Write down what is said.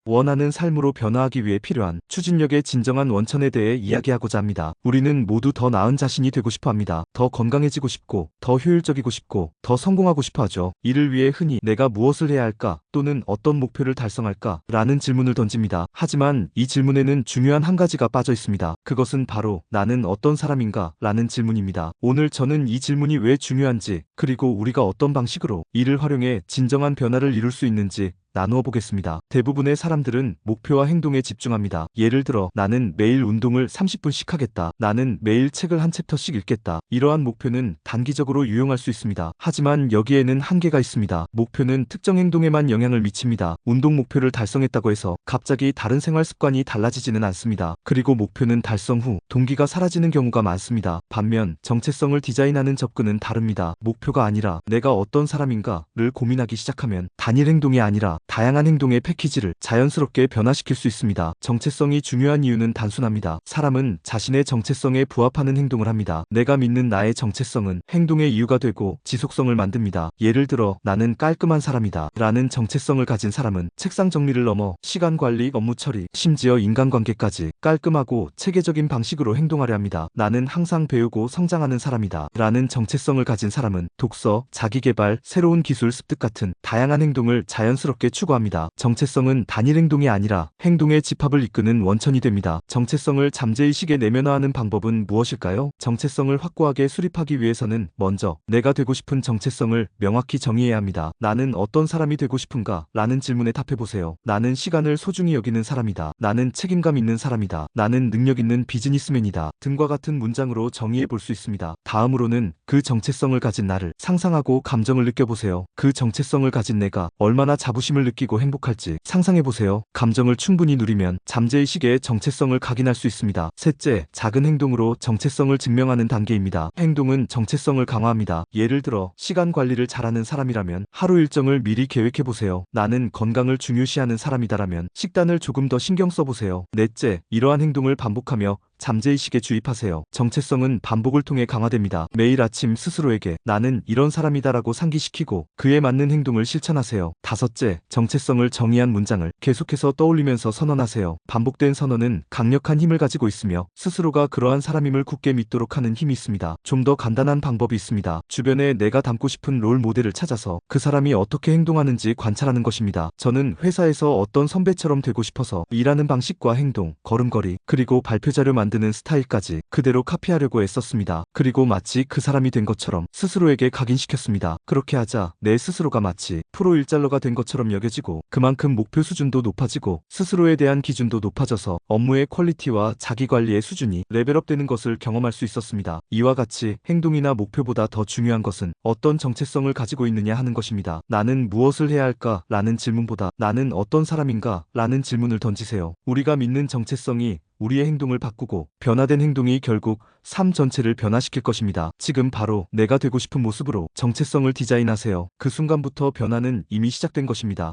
원하는 삶으로 변화하기 위해 필요한 추진력의 진정한 원천에 대해 이야기하고자 합니다. 우리는 모두 더 나은 자신이 되고 싶어 합니다. 더 건강해지고 싶고, 더 효율적이고 싶고, 더 성공하고 싶어 하죠. 이를 위해 흔히 내가 무엇을 해야 할까? 또는 어떤 목표를 달성할까? 라는 질문을 던집니다. 하지만 이 질문에는 중요한 한 가지가 빠져 있습니다. 그것은 바로 나는 어떤 사람인가? 라는 질문입니다. 오늘 저는 이 질문이 왜 중요한지, 그리고 우리가 어떤 방식으로 이를 활용해 진정한 변화를 이룰 수 있는지 나누어 보겠습니다. 대부분의 사람들은 목표와 행동에 집중합니다. 예를 들어 나는 매일 운동을 30분씩 하겠다. 나는 매일 책을 한 챕터씩 읽겠다. 이러한 목표는 단기적으로 유용할 수 있습니다. 하지만 여기에는 한계가 있습니다. 목표는 특정 행동에만 영향을 미칩니다. 운동 목표를 달성했다고 해서 갑자기 다른 생활 습관이 달라지지는 않습니다. 그리고 목표는 달성 후 동기가 사라지는 경우가 많습니다. 반면 정체성을 디자인하는 접근은 다릅니다. 목표가 아니라 내가 어떤 사람인가를 고민하기 시작하면 단일 행동이 아니라 다양한 행동의 패키지를 자연스럽게 변화시킬 수 있습니다. 정체성이 중요한 이유는 단순합니다. 사람은 자신의 정체성에 부합하는 행동을 합니다. 내가 믿는 나의 정체성은 행동의 이유가 되고 지속성을 만듭니다. 예를 들어 나는 깔끔한 사람이다 라는 정체성을 가진 사람은 책상 정리를 넘어 시간 관리, 업무 처리, 심지어 인간관계까지 깔끔하고 체계적인 방식으로 행동하려 합니다. 나는 항상 배우고 성장하는 사람이다 라는 정체성을 가진 사람은 독서, 자기개발, 새로운 기술 습득 같은 다양한 행동을 자연스럽게 추구합니다. 정체성은 단일 행동이 아니라 행동의 집합을 이끄는 원천이 됩니다. 정체성을 잠재의식에 내면화하는 방법은 무엇일까요? 정체성을 확고하게 수립하기 위해서는 먼저 내가 되고 싶은 정체성을 명확히 정의해야 합니다. 나는 어떤 사람이 되고 싶은가? 라는 질문에 답해보세요. 나는 시간을 소중히 여기는 사람이다. 나는 책임감 있는 사람이다. 나는 능력 있는 비즈니스맨이다. 등과 같은 문장으로 정의해 볼 수 있습니다. 다음으로는 그 정체성을 가진 나를 상상하고 감정을 느껴보세요. 그 정체성을 가진 내가 얼마나 자부심을 느끼고 행복할지 상상해보세요. 감정을 충분히 누리면 잠재의식의 정체성을 각인할 수 있습니다. 셋째, 작은 행동으로 정체성을 증명하는 단계입니다. 행동은 정체성을 강화합니다. 예를 들어 시간 관리를 잘하는 사람이라면 하루 일정을 미리 계획해보세요. 나는 건강을 중요시하는 사람이다라면 식단을 조금 더 신경 써보세요. 넷째, 이러한 행동을 반복하며 잠재의식에 주입하세요. 정체성은 반복을 통해 강화됩니다. 매일 아침 스스로에게 나는 이런 사람이다라고 상기시키고 그에 맞는 행동을 실천하세요. 다섯째, 정체성을 정의한 문장을 계속해서 떠올리면서 선언하세요. 반복된 선언은 강력한 힘을 가지고 있으며 스스로가 그러한 사람임을 굳게 믿도록 하는 힘이 있습니다. 좀 더 간단한 방법이 있습니다. 주변에 내가 닮고 싶은 롤 모델을 찾아서 그 사람이 어떻게 행동하는지 관찰하는 것입니다. 저는 회사에서 어떤 선배처럼 되고 싶어서 일하는 방식과 행동, 걸음걸이, 그리고 발표 자료 만드는 스타일까지 그대로 카피하려고 애썼습니다. 그리고 마치 그 사람이 된 것처럼 스스로에게 각인시켰습니다. 그렇게 하자 내 스스로가 마치 프로 일잘러가 된 것처럼 여겨지고 그만큼 목표 수준도 높아지고 스스로에 대한 기준도 높아져서 업무의 퀄리티와 자기관리의 수준이 레벨업되는 것을 경험할 수 있었습니다. 이와 같이 행동이나 목표보다 더 중요한 것은 어떤 정체성을 가지고 있느냐 하는 것입니다. 나는 무엇을 해야 할까? 라는 질문보다 나는 어떤 사람인가? 라는 질문을 던지세요. 우리가 믿는 정체성이 우리의 행동을 바꾸고 변화된 행동이 결국 삶 전체를 변화시킬 것입니다. 지금 바로 내가 되고 싶은 모습으로 정체성을 디자인하세요. 그 순간부터 변화는 이미 시작된 것입니다.